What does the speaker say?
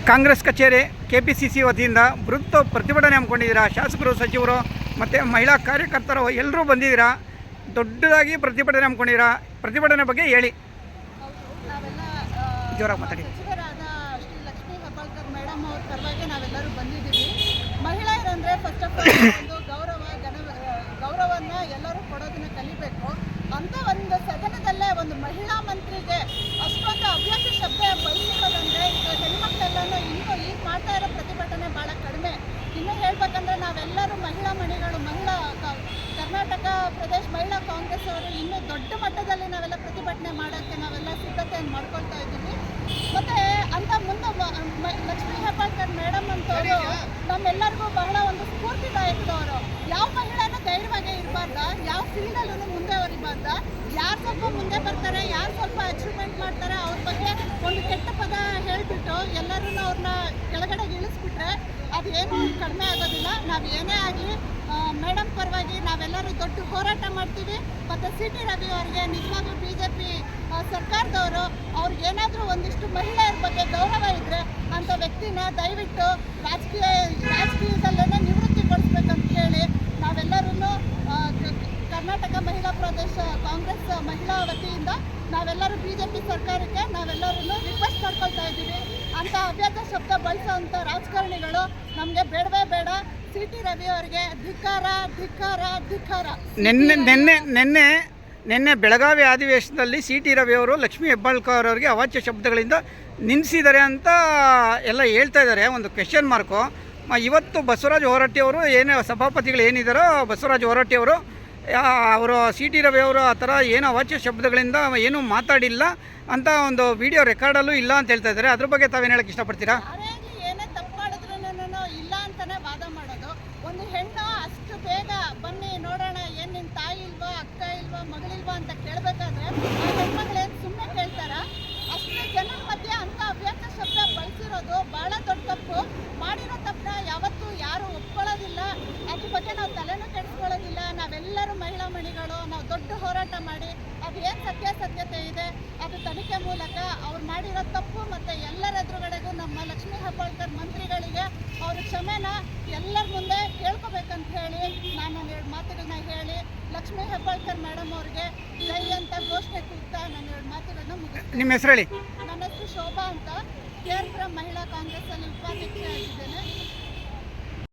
ಕಾಂಗ್ರೆಸ್ ಕಚೇರಿ KPCC ವತಿಯಿಂದ ಬೃಹತ್ ಪ್ರತಿಭಟನೆ ಹಮ್ಮಿಕೊಂಡಿದ್ದೀರಾ. ಶಾಸಕರು, ಸಚಿವರು ಮತ್ತು ಮಹಿಳಾ ಕಾರ್ಯಕರ್ತರು ಎಲ್ಲರೂ ಬಂದಿದ್ದೀರಾ. ದೊಡ್ಡದಾಗಿ ಪ್ರತಿಭಟನೆ ಹಮ್ಮಿಕೊಂಡಿದ್ದೀರಾ. ಪ್ರತಿಭಟನೆ ಬಗ್ಗೆ ಹೇಳಿ. ನಾವೆಲ್ಲ ಜೋರಾಗಿ ಮಾತಾಡಿ. ಸಚಿವರಾದ ಶ್ರೀ ಲಕ್ಷ್ಮೀ ಹೆಬ್ಬಾಳ್ಕರ್ ಮೇಡಮ್ ಅವ್ರ ಪರವಾಗಿ ನಾವೆಲ್ಲರೂ ಬಂದಿದ್ದೀವಿ. ಮಹಿಳೆಯರಂದರೆ ಫಸ್ಟ್ ಆಫ್ ಆಲ್ ಒಂದು ಗೌರವವನ್ನು ಎಲ್ಲರೂ ಕೊಡೋದನ್ನ ಕಲಿಬೇಕು. ಅಂತ ಒಂದು ಸದನದಲ್ಲೇ ಒಂದು ಮಹಿಳಾ ಮಂತ್ರಿಗೆ ಅಷ್ಟೊಂದು ಅವ್ಯಾಸ ಶಬ್ದ ಬಳಸಿರೋದಂದರೆ ಈಗ ಹೆಣ್ಮಕ್ಳೆಲ್ಲನೂ ಇನ್ನೂ ಈಗ ಮಾಡ್ತಾ ಇರೋ ಪ್ರತಿಭಟನೆ ಭಾಳ ಕಡಿಮೆ. ಇನ್ನೂ ಹೇಳ್ಬೇಕಂದ್ರೆ ನಾವೆಲ್ಲರೂ ಮಹಿಳಾ ಮಣಿಗಳು, ಕರ್ನಾಟಕ ಪ್ರದೇಶ ಮಹಿಳಾ ಕಾಂಗ್ರೆಸ್ ಅವರು ಇನ್ನೂ ದೊಡ್ಡ ಮಟ್ಟದಲ್ಲಿ ನಾವೆಲ್ಲ ಪ್ರತಿಭಟನೆ ಮಾಡೋಕ್ಕೆ ನಾವೆಲ್ಲ ಸಿದ್ಧತೆಯನ್ನು ಮಾಡ್ಕೊಳ್ತಾ ಇದ್ದೀವಿ. ಮತ್ತು ಅಂತ ಮುಂದೆ ಲಕ್ಷ್ಮೀ ಹೆಬ್ಬಾಳ್ಕರ್ ಮೇಡಮ್ ಅಂತವರು ನಮ್ಮೆಲ್ಲರಿಗೂ ಬಹಳ ಒಂದು ಸ್ಫೂರ್ತಿದಾಯಕದವರು. ಯಾವ ಮಹಿಳೆನೂ ಧೈರ್ಯವಾಗಿ ಇರಬಾರ್ದ, ಯಾವ ಫೀಲ್ಡಲ್ಲೂ ಮುಂದೆ ಹೊರಿಬಾರ್ದ. ಯಾರು ಸ್ವಲ್ಪ ಮುಂದೆ ಬರ್ತಾರೆ, ಯಾರು ಸ್ವಲ್ಪ ಅಚೀವ್ಮೆಂಟ್ ಮಾಡ್ತಾರೆ, ಅವ್ರ ಬಗ್ಗೆ ಒಂದು ಕೆಟ್ಟ ಪದ ಹೇಳಿಬಿಟ್ಟು ಎಲ್ಲರೂ ಅವ್ರನ್ನ ಕೆಳಗಡೆ ಇಳಿಸ್ಬಿಟ್ರೆ ಅದೇನು ಕಡಿಮೆ ಆಗೋದಿಲ್ಲ. ನಾವು ಏನೇ ಆಗಲಿ ಮೇಡಮ್ ಪರವಾಗಿ ನಾವೆಲ್ಲರೂ ದೊಡ್ಡ ಹೋರಾಟ ಮಾಡ್ತೀವಿ. ಮತ್ತು CT ರವಿ ಅವರಿಗೆ ನಿಜವಾಗ್ಲೂ BJP ಸರ್ಕಾರದವರು ಅವ್ರಿಗೇನಾದರೂ ಒಂದಿಷ್ಟು ಮಹಿಳೆಯರ ಬಗ್ಗೆ ಗೌರವ ಇದ್ದರೆ ಅಂಥ ವ್ಯಕ್ತಿನ ದಯವಿಟ್ಟು ರಾಜಕೀಯದಲ್ಲೇ ನಿವೃತ್ತಿಗೊಳಿಸ್ಬೇಕಂತ ಹೇಳಿ ನಾವೆಲ್ಲರೂ ಕರ್ನಾಟಕ ಮಹಿಳಾ ಪ್ರದೇಶ ಕಾಂಗ್ರೆಸ್ ಮಹಿಳಾ ವತಿಯಿಂದ ನಾವೆಲ್ಲರೂ BJP ಸರ್ಕಾರಕ್ಕೆ ನಾವೆಲ್ಲರೂ ರಿಕ್ವೆಸ್ಟ್ ಮಾಡ್ಕೊಳ್ತಾ ಇದ್ದೀವಿ. ಅಂಥ ಅವ್ಯಾಸ ಶಬ್ದ ಬಳಸೋವಂಥ ರಾಜಕಾರಣಿಗಳು ನಮಗೆ ಬೇಡವೇ ಬೇಡ. CT ರವಿ ಅವರಿಗೆ ಧಿಕ್ಕಾರ ಧಿಕ್ಕಾರ ಧಿಕ್ಕಾರ. ನಿನ್ನೆ ಬೆಳಗಾವಿ ಅಧಿವೇಶನದಲ್ಲಿ CT ರವಿ ಅವರು ಲಕ್ಷ್ಮೀ ಹೆಬ್ಬಾಳ್ಕರ್ ಅವರಿಗೆ ಅವಾಚ್ಯ ಶಬ್ದಗಳಿಂದ ನಿಲ್ಲಿಸಿದ್ದಾರೆ ಅಂತ ಎಲ್ಲ ಹೇಳ್ತಾ ಇದ್ದಾರೆ. ಒಂದು ಕ್ವೆಶ್ಚನ್ ಮಾರ್ಕು. ಇವತ್ತು ಬಸವರಾಜ ಹೊರಟ್ಟಿಯವರು ಸಭಾಪತಿಗಳು ಏನಿದ್ದಾರೋ ಬಸವರಾಜ ಹೊರಟ್ಟಿಯವರು CT ರವಿ ಅವರು ಆ ಥರ ಏನು ಅವಾಚ್ಯ ಶಬ್ದಗಳಿಂದ ಏನೂ ಮಾತಾಡಿಲ್ಲ ಅಂತ ಒಂದು ವಿಡಿಯೋ ರೆಕಾರ್ಡಲ್ಲೂ ಇಲ್ಲ ಅಂತ ಹೇಳ್ತಾ ಇದ್ದಾರೆ. ಅದ್ರ ಬಗ್ಗೆ ತಾವೇನು ಹೇಳಕ್ಕೆ ಇಷ್ಟಪಡ್ತೀರಾ? ಏನೇ ತಪ್ಪು ಮಾಡಿದ್ರೂ ಇಲ್ಲ ಅಂತಲೇ ವಾದ ಮಾಡೋದು. ಒಂದು ಹೆಣ್ಣು ಅಷ್ಟು ಬೇಗ ಬನ್ನಿ ನೋಡೋಣ, ಏನು ನಿನ್ನ ತಾಯಿ ಇಲ್ವಾ, ಅಕ್ಕ ಇಲ್ವಾ, ಮಗಳಿಲ್ವಾ ಅಂತ ಕೇಳಬೇಕಾದ್ರೆ ಆ ಹೆಣ್ಮಗಳೇನು ಸುಮ್ಮನೆ ಕೇಳ್ತಾರ? ಅಷ್ಟು ಜನರ ಮಧ್ಯೆ ಅಂಥ ಅವ್ಯಾಸ ಶಬ್ದ ಬಳಸಿರೋದು ಭಾಳ ದೊಡ್ಡ ತಪ್ಪು. ಮಾಡಿರೋ ತಪ್ಪನ್ನ ಯಾವತ್ತೂ ಯಾರೂ ಒಪ್ಕೊಳ್ಳೋದಿಲ್ಲ. ಅದ್ರ ಬಗ್ಗೆ ನಾವು ತಲೆನೂ ಕೆಡಿಸ್ಕೊಳ್ಳೋದಿಲ್ಲ. ನಾವೆಲ್ಲರೂ ಮಹಿಳಾ ಮಣಿಗಳು, ನಾವು ದೊಡ್ಡ ಹೋರಾಟ ಮಾಡಿ ಅದು ಏನು ಸತ್ಯಾಸತ್ಯತೆ ಇದೆ ಅದು ತನಿಖೆ ಮೂಲಕ ಅವ್ರು ಮಾಡಿರೋ ತಪ್ಪು ಮತ್ತು ಎಲ್ಲರ ಎದುರುಗಡೆಗೂ ನಮ್ಮ ಲಕ್ಷ್ಮೀ ಹೆಬ್ಬಾಳ್ಕರ್ ಮಂತ್ರಿಗಳಿಗೆ ಅವ್ರ ಕ್ಷಮೆನ ಎಲ್ಲರ ಮುಂದೆ ಕೇಳ್ಕೊಬೇಕಂತ ಹೇಳಿ ನಾನು 2 ಮಾತುಗಳನ್ನ ಹೇಳಿ ಲಕ್ಷ್ಮೀ ಹೆಬ್ಬಾಳ್ಕರ್ ಮೇಡಮ್ ಅವ್ರಿಗೆ ಜೈ ಅಂತ ಘೋಷಣೆ ಕೂಗ್ತಾ ನಾನು 2 ಮಾತುಗಳನ್ನ ಮುಗಿಸ್ತೀನಿ. ನಿಮ್ಮ ಹೆಸರು ಹೇಳಿ. ನನ್ನ ಹೆಸರು ಶೋಭಾ ಅಂತ, ಕೇರ್ಪುರ ಮಹಿಳಾ ಕಾಂಗ್ರೆಸ್ಸಲ್ಲಿ ಉಪಾಧ್ಯಕ್ಷೆ ಆಗಿದ್ದೇನೆ.